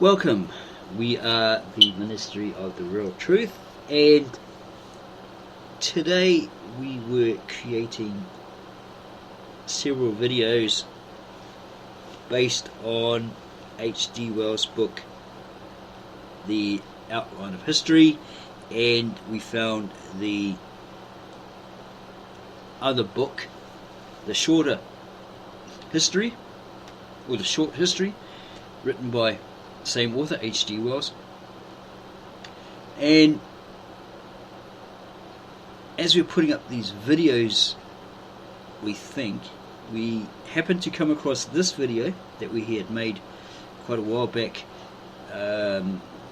Welcome. We are the Ministry of the Real Truth, and today we were creating several videos based on H.G. Wells' book The Outline of History, and we found the other book, the shorter history, or the short history, written by same author, H.G. Wells. And as we're putting up these videos, we happened to come across this video that we had made quite a while back,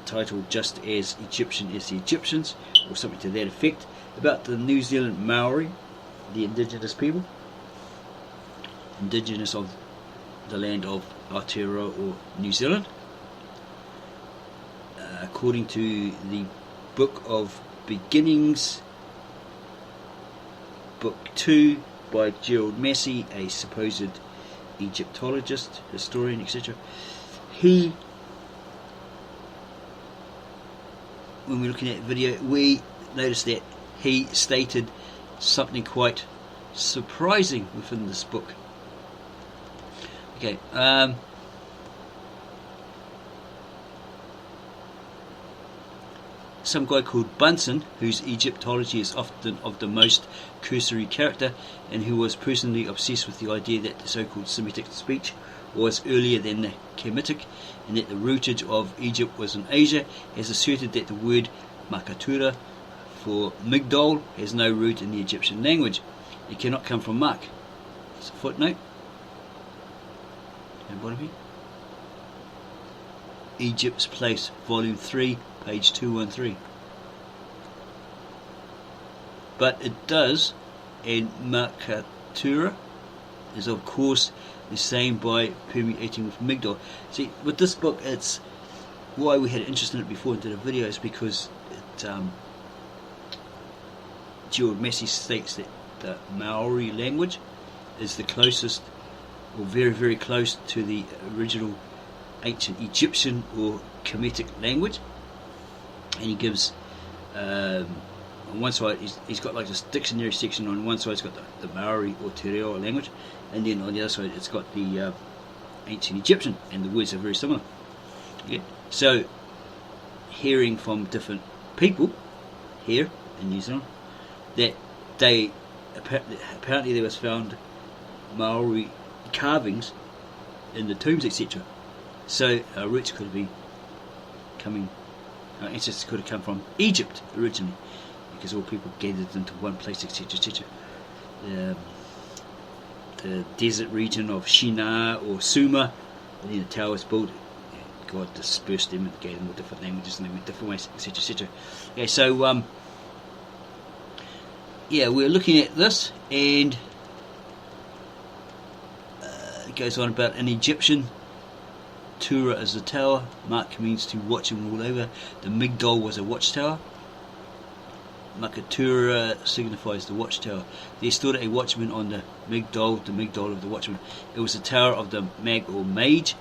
titled Just as Egyptian as the Egyptians, or something to that effect, about the New Zealand Maori, the indigenous people, indigenous of the land of Aotearoa or New Zealand. According to the Book of Beginnings, Book 2 by Gerald Massey, a supposed Egyptologist, historian, etc. When we're looking at the video, we noticed that he stated something quite surprising within this book. Okay, some guy called Bunsen, whose Egyptology is often of the most cursory character, and who was personally obsessed with the idea that the so-called Semitic speech was earlier than the Kemetic, and that the rootage of Egypt was in Asia, has asserted that the word Makatura for Migdol has no root in the Egyptian language. It cannot come from Mak. It's a footnote. Egypt's Place, Volume 3, page 213. But it does, and Makatura is of course the same by permeating with Migdol. See, with this book, it's why we had interest in it before and did a video, is because it, Gerald Massey states that the Maori language is the closest, or very, very close to the original ancient Egyptian or Kemetic language. And he gives, on one side, he's got like this dictionary section. On one side, it's got the Maori or Te Reo language, and then on the other side, it's got the ancient Egyptian, and the words are very similar. Yeah. So, hearing from different people here in New Zealand that they apparently there was found Maori carvings in the tombs, etc. So our roots could be coming. Our ancestors could have come from Egypt originally, because all people gathered into one place, etc., etc. The desert region of Shinar or Sumer, and then the tower was built. God dispersed them and gave them all different languages, and they went different ways, etc., etc. Okay, so we're looking at this, and it goes on about an Egyptian. Tura is the tower. Mak means to watch and rule over. The Migdol was a watchtower. Makatura signifies the watchtower. There stood a watchman on the Migdol of the watchman. It was the tower of the Mag or Mage,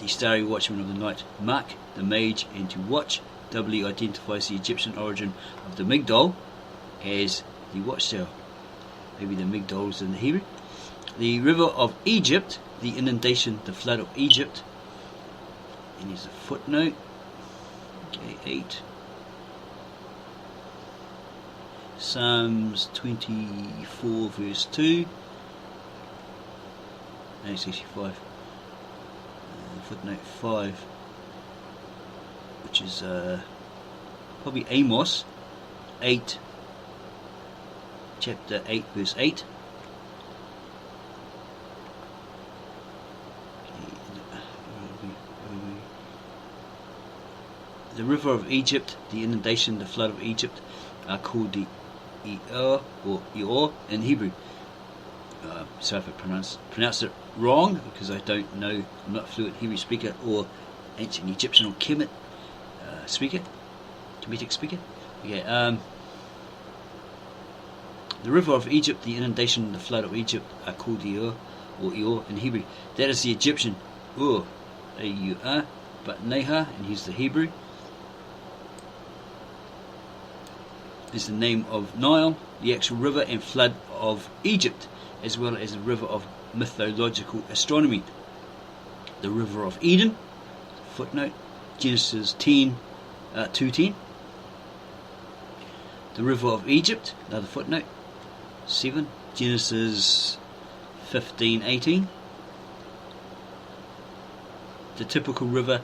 the starry watchman of the night. Mak, the mage, and to watch doubly identifies the Egyptian origin of the Migdol as the watchtower. Maybe the Migdol is in the Hebrew. The river of Egypt, the inundation, the flood of Egypt. And here's a footnote. Okay, 8. Psalms 24 verse 2. No, it's actually 5. Footnote 5. Which is probably Amos 8. Chapter 8 verse 8. The river of Egypt, the inundation, the flood of Egypt, are called the Eor or Eor in Hebrew. Sorry if I pronounced it wrong, because I don't know. I'm not a fluent Hebrew speaker or ancient Egyptian or Kemet speaker, Kemetic speaker. Okay. The river of Egypt, the inundation, the flood of Egypt, are called Eor or Eor in Hebrew. That is the Egyptian Ur, A-U-R, but Neha, and he's the Hebrew, is the name of Nile, the actual river and flood of Egypt, as well as the river of mythological astronomy. The river of Eden, footnote, Genesis 2:10. The river of Egypt, another footnote, 7, Genesis 15:18. The typical river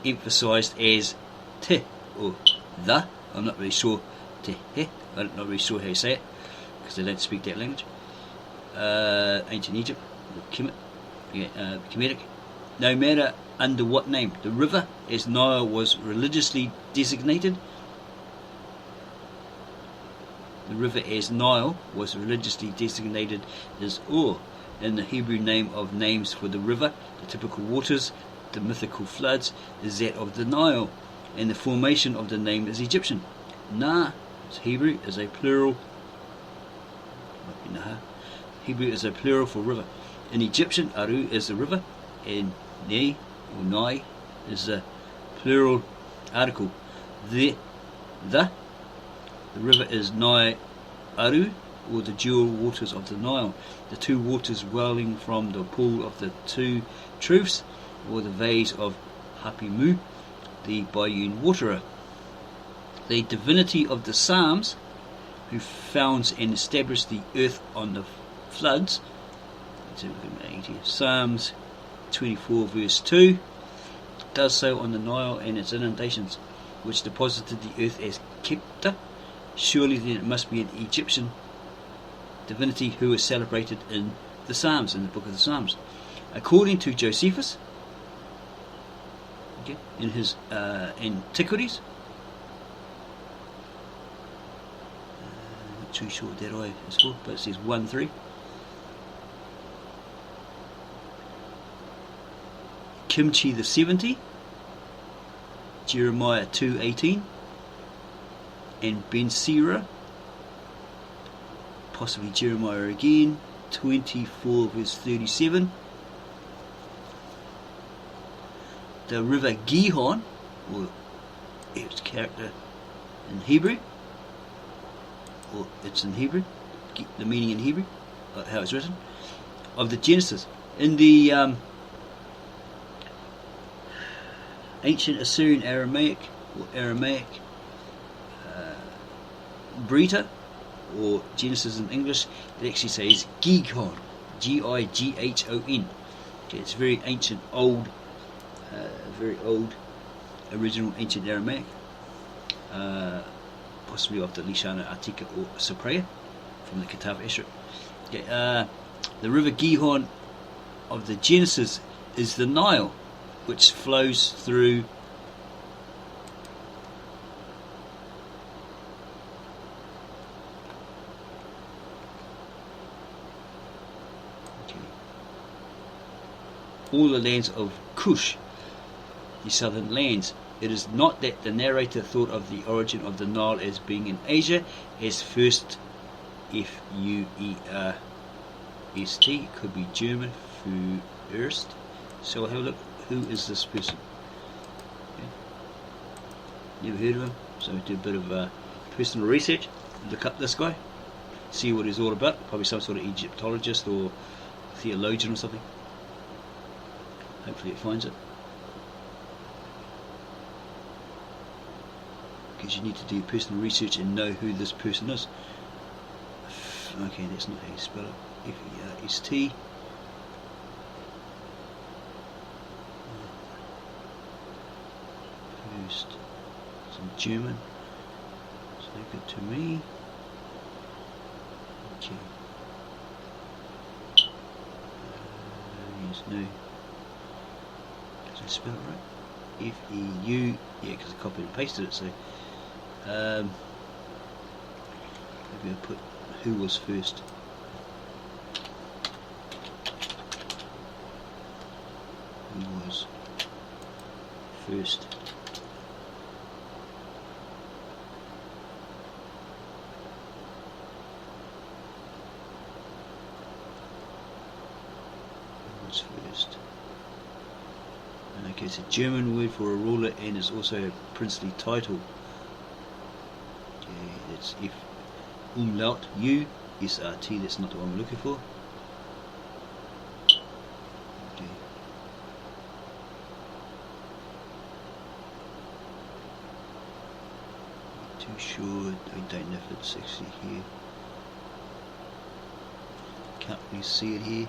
emphasized as te or the. I'm not really sure te he. I'm not really sure how you say it because they don't speak that language. Ancient Egypt, Kemetic. No matter under what name, the river as Nile was religiously designated. The river as Nile was religiously designated as Ur, in the Hebrew name of names for the river. The typical waters, the mythical floods, is that of the Nile, and the formation of the name is Egyptian. Na, is Hebrew, is a plural. Hebrew is a plural for river. In Egyptian, Aru is the river, and Ne or Nai is a plural article. The river is Nai Aru, or the dual waters of the Nile, the two waters welling from the pool of the two truths, or the vase of Hapimu, the Bayun waterer. The divinity of the Psalms, who founds and established the earth on the floods. Psalms 24 verse 2 does so on the Nile and its inundations, which deposited the earth as Ktav. Surely then it must be an Egyptian divinity who is celebrated in the Psalms, in the book of the Psalms. According to Josephus, in his Antiquities, not too sure what that I is for, but it says 1:3. Kimchi the 70, Jeremiah 2:18, and Ben Sira, possibly Jeremiah again, 24 verse 37. The river Gihon, or its character in Hebrew, or it's in Hebrew, the meaning in Hebrew, how it's written, of the Genesis. In the ancient Assyrian Aramaic, or Aramaic Breetah, or Genesis in English, it actually says Gighon, Gighon. Okay, it's very ancient, old, very old, original ancient Aramaic, possibly of the Lshana Ateeqa or Suppraya, from the Ktav Ashur. Okay, the river Gihon of the Genesis is the Nile, which flows through all the lands of Cush, the southern lands. It is not that the narrator thought of the origin of the Nile as being in Asia, as first F-U-E-R-S-T, could be German, Fürst. So we'll have a look. Who is this person? Okay. Never heard of him, so do a bit of personal research, look up this guy, see what he's all about. Probably some sort of Egyptologist or theologian or something. Hopefully it finds it, because you need to do personal research and know who this person is. Okay, that's not how you spell it. F-E-R-S-T. First, it's in German, so good to me. Okay. Yes, no. Does I spell it right? F-E-U, yeah, because I copied and pasted it, so maybe I'll put who was first. Who was first? Who was first? Okay, Okay, it's a German word for a ruler and is also a princely title. Okay, it's F umlaut U SRT. That's not the one we're looking for. Okay. Not too sure. I don't know if it's actually here. Can't really see it here.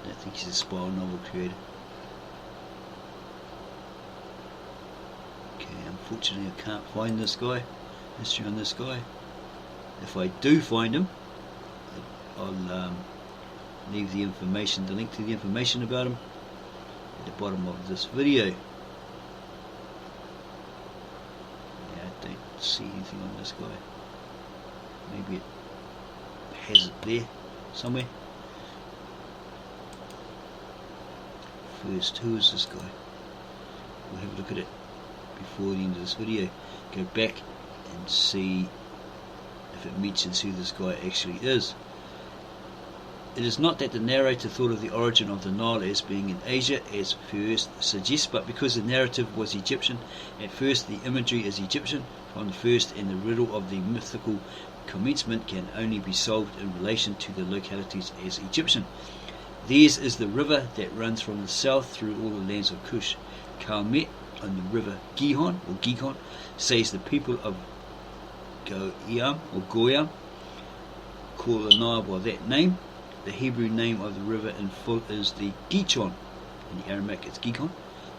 I don't think he's a spiral novel creator. Okay, unfortunately I can't find this guy. History on this guy. If I do find him, I'll leave the information, the link to the information about him at the bottom of this video. Yeah, I don't see anything on this guy. Maybe it has it there somewhere. First, who is this guy? We'll have a look at it before the end of this video. Go back and see if it mentions who this guy actually is. It is not that the narrator thought of the origin of the Nile as being in Asia, as first suggests, but because the narrative was Egyptian. At first the imagery is Egyptian from the first, and the riddle of the mythical commencement can only be solved in relation to the localities as Egyptian. Theirs is the river that runs from the south through all the lands of Cush. Calmet on the river Gihon, or Gighon, says the people of Goyam call the Nile by that name. The Hebrew name of the river in full is the Gihon. In the Aramaic it's Gighon,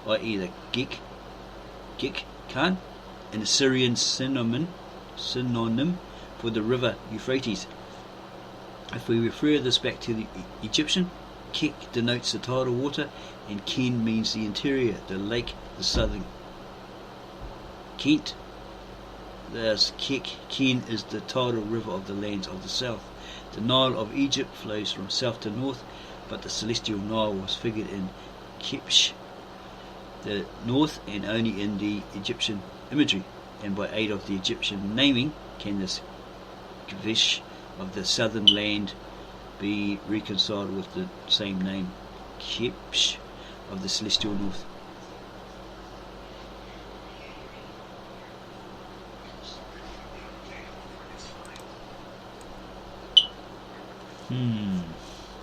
i.e. the Gighon, an Assyrian synonym for the river Euphrates. If we refer this back to the Egyptian, Kek denotes the tidal water, and Ken means the interior, the lake, the southern. Kent, thus Ken is the tidal river of the lands of the south. The Nile of Egypt flows from south to north, but the celestial Nile was figured in Cush, the north, and only in the Egyptian imagery. And by aid of the Egyptian naming, can this Cush of the southern land be reconciled with the same name, Cush of the celestial north.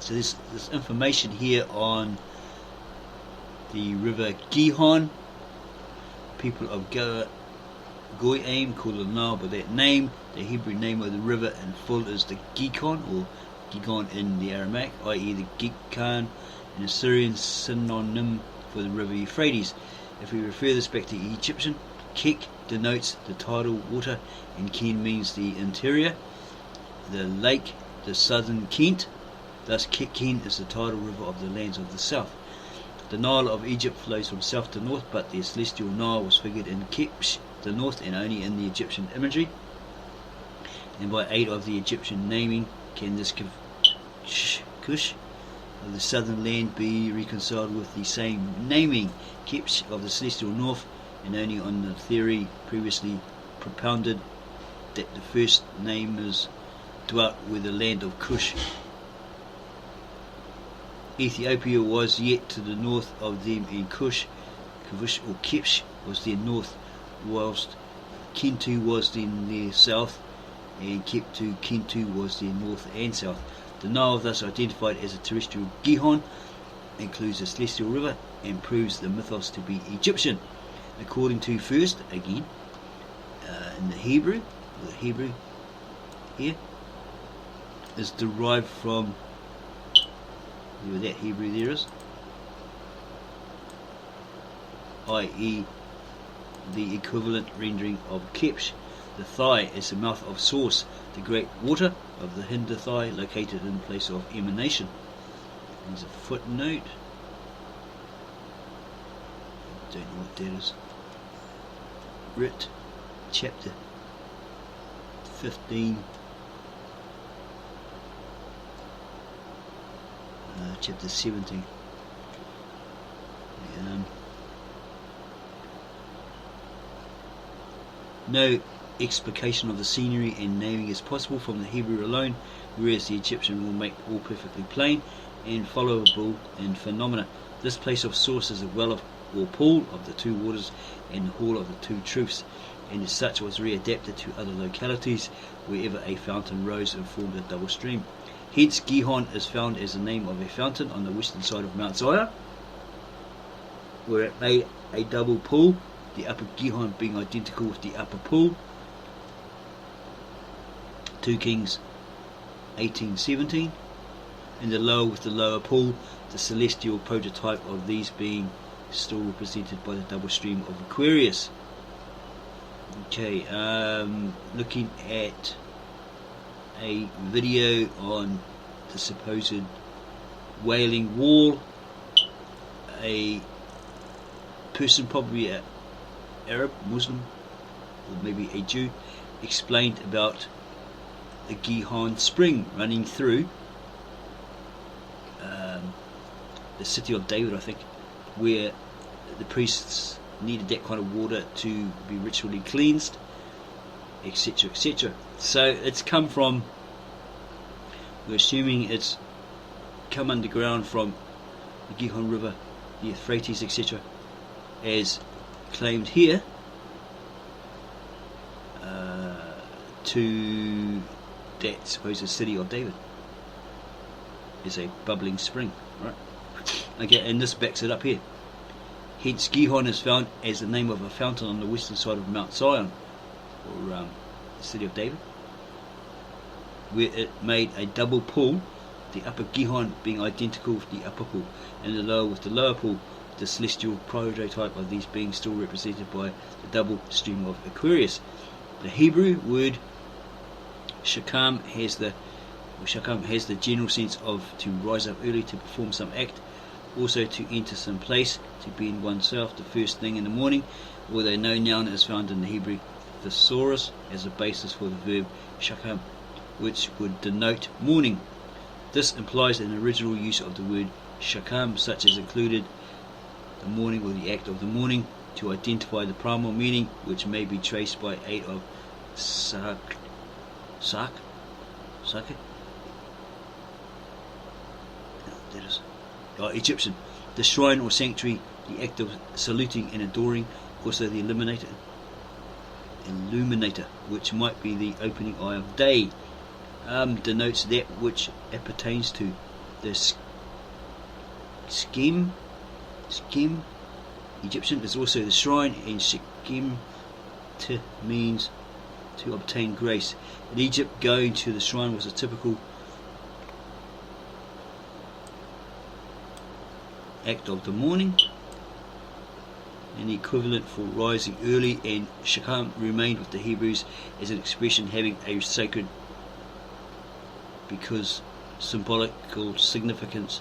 So this information here on the river Gihon. People of Goyam call the Nile by that name. The Hebrew name of the river in full is the Gighon, or Gighon in the Aramaic, i.e. the Gighon, an Assyrian synonym for the river Euphrates. If we refer this back to Egyptian, Kek denotes the tidal water, and Ken means the interior, the lake, the southern Kent. Thus Ken is the tidal river of the lands of the south. The Nile of Egypt flows from south to north, but the celestial Nile was figured in Cush, the north, and only in the Egyptian imagery. And by aid of the Egyptian naming, can this Cush of the southern land be reconciled with the same naming, Cush of the celestial north, and only on the theory previously propounded that the first name is dwelt with the land of Cush. Ethiopia was yet to the north of them, and Cush or Cush was their north, whilst Kintu was in their south, and Kintu was their north and south. The Nile, thus identified as a terrestrial Gihon, includes the celestial river and proves the mythos to be Egyptian. According to first, again, in the Hebrew here is derived from where that Hebrew there is, i.e. the equivalent rendering of Cush. The thigh is the mouth of source, the great water of the hinder thigh, located in place of emanation. There's a footnote. I don't know what that is. Writ, chapter 15. Chapter 17. No explication of the scenery and naming is possible from the Hebrew alone, whereas the Egyptian will make all perfectly plain. infallible in phenomena. This place of source is a well of, or pool of the two waters and the hall of the two truths, and as such was readapted to other localities wherever a fountain rose and formed a double stream. Hence Gihon is found as the name of a fountain on the western side of Mount Zion, where it made a double pool, the upper Gihon being identical with the upper pool. 2 Kings 18:17, and the lower with the lower pool, the celestial prototype of these being still represented by the double stream of Aquarius. Okay, looking at a video on the supposed Wailing Wall. A person, probably an Arab, Muslim, or maybe a Jew, explained about the Gihon spring running through the city of David, I think, where the priests needed that kind of water to be ritually cleansed, etc., etc. So it's come from, we're assuming it's come underground from the Gihon River, the Euphrates, etc., as claimed here, to that supposed city of David. Is a bubbling spring, right? Okay, and this backs it up here. Hence Gihon is found as the name of a fountain on the western side of Mount Zion, or the city of David, where it made a double pool, the upper Gihon being identical with the upper pool, and the lower with the lower pool, the celestial prototype of these being still represented by the double stream of Aquarius. The Hebrew word shakam has the general sense of to rise up early to perform some act, also to enter some place, to be in oneself the first thing in the morning, although no noun is found in the Hebrew thesaurus as a basis for the verb shakam, which would denote morning. This implies an original use of the word shakam, such as included the morning or the act of the morning, to identify the primal meaning, which may be traced by aid of sake, Egyptian. The shrine or sanctuary, the act of saluting and adoring, also the illuminator, which might be the opening eye of day, denotes that which appertains to the scheme. Egyptian is also the shrine, and Shechem means to obtain grace. In Egypt, going to the shrine was a typical act of the morning, and the equivalent for rising early, and Shechem remained with the Hebrews as an expression having a sacred, because symbolical significance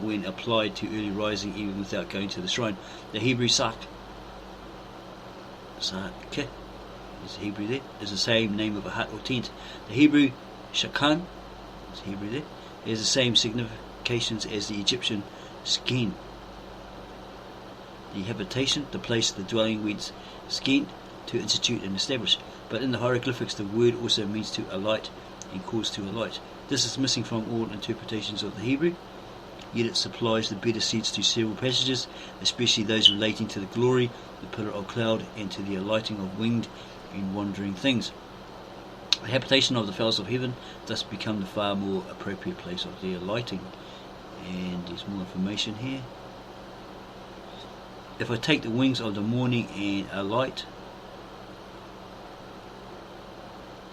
when applied to early rising even without going to the shrine. The Hebrew sake is the Hebrew there, is the same name of a hut or tent. The Hebrew shakan is Hebrew there, has the same significations as the Egyptian skin. The habitation, the place, the dwelling whence skin, to institute and establish. But in the hieroglyphics the word also means to alight and cause to alight. This is missing from all interpretations of the Hebrew, yet it supplies the better sense to several passages, especially those relating to the glory, the pillar of cloud, and to the alighting of winged and wandering things. The habitation of the fowls of heaven thus become the far more appropriate place of their alighting. And there's more information here. If I take the wings of the morning and alight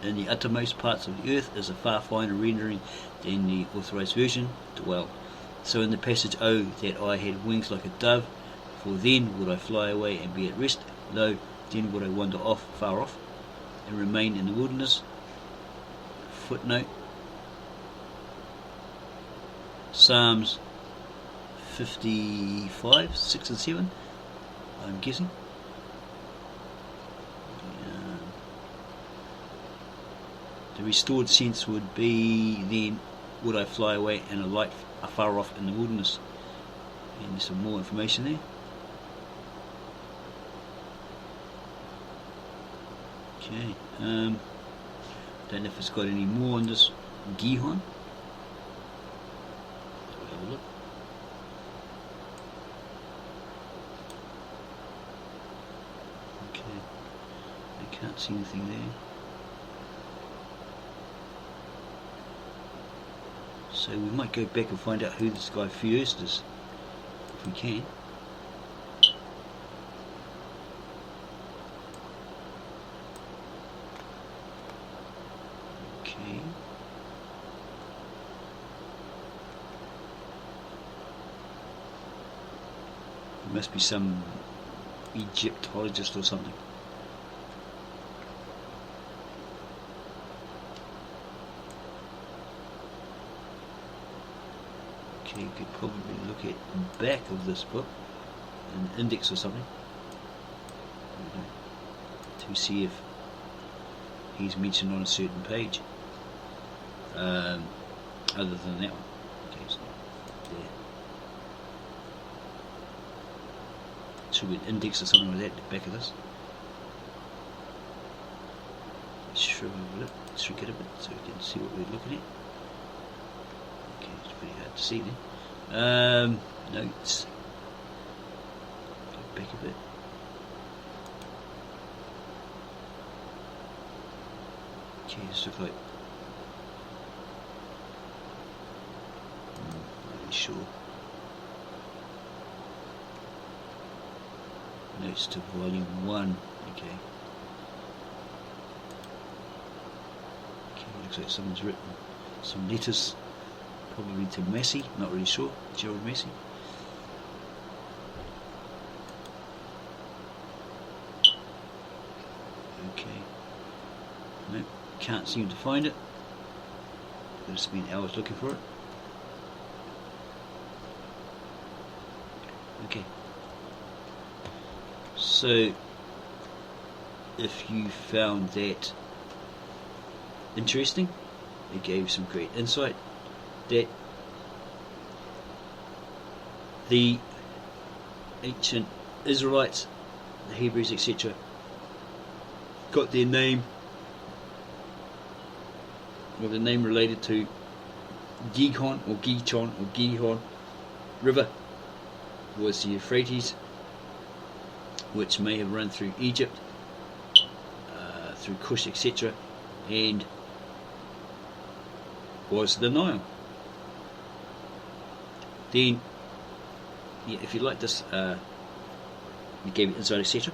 in the uttermost parts of the earth, is a far finer rendering than the authorized version, dwell. So in the passage, oh, that I had wings like a dove, for then would I fly away and be at rest. Lo, then would I wander off, far off, and remain in the wilderness. Footnote, Psalms 55, 6 and 7, I'm guessing. The restored sense would be, then would I fly away and alight afar off in the wilderness. And there's some more information there. Okay, don't know if it's got any more on this Gihon. have a look. Okay, I can't see anything there. So we might go back and find out who this guy first is, if we can. Okay. There must be some Egyptologist or something. You could probably look at the back of this book, an index or something, to see if he's mentioned on a certain page, other than that one. Okay, so there. Should be an index or something like that at the back of this. Shrug it a bit so we can see what we're looking at. Okay, it's pretty hard to see there. Notes. Go back a bit. Okay, this looks like. Not really sure. Notes to volume 1. Okay. Okay, looks like someone's written some letters. Probably to Massey, not really sure. Gerald Massey. Okay. No, can't seem to find it. Could have been hours looking for it. Okay. So, if you found that interesting, it gave some great insight. That the ancient Israelites, the Hebrews, etc., got their name, or the name related to Gihon or Gihon or Gihon river was the Euphrates, which may have run through Egypt, through Cush, etc., and was the Nile. Then, yeah, if you like this, we gave it insight, etc.,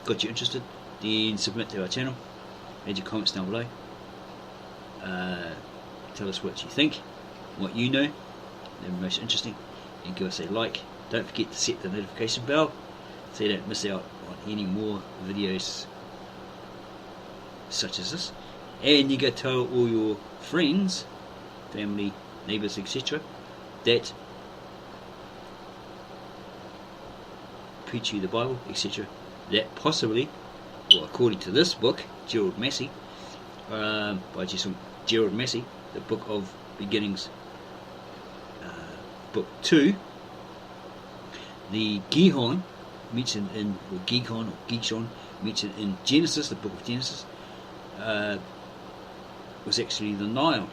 got you interested, then submit to our channel, add your comments down below, tell us what you think, what you know, they're most interesting, and give us a like. Don't forget to set the notification bell so you don't miss out on any more videos such as this, and you go tell all your friends, family, neighbours, etc., that preach you the Bible, etc., that possibly, well, according to this book, Gerald Massey, by Gerald Massey, the Book of Beginnings, Book 2, the Gihon mentioned in, or Gighon or Gihon mentioned in Genesis, the Book of Genesis, was actually the Nile.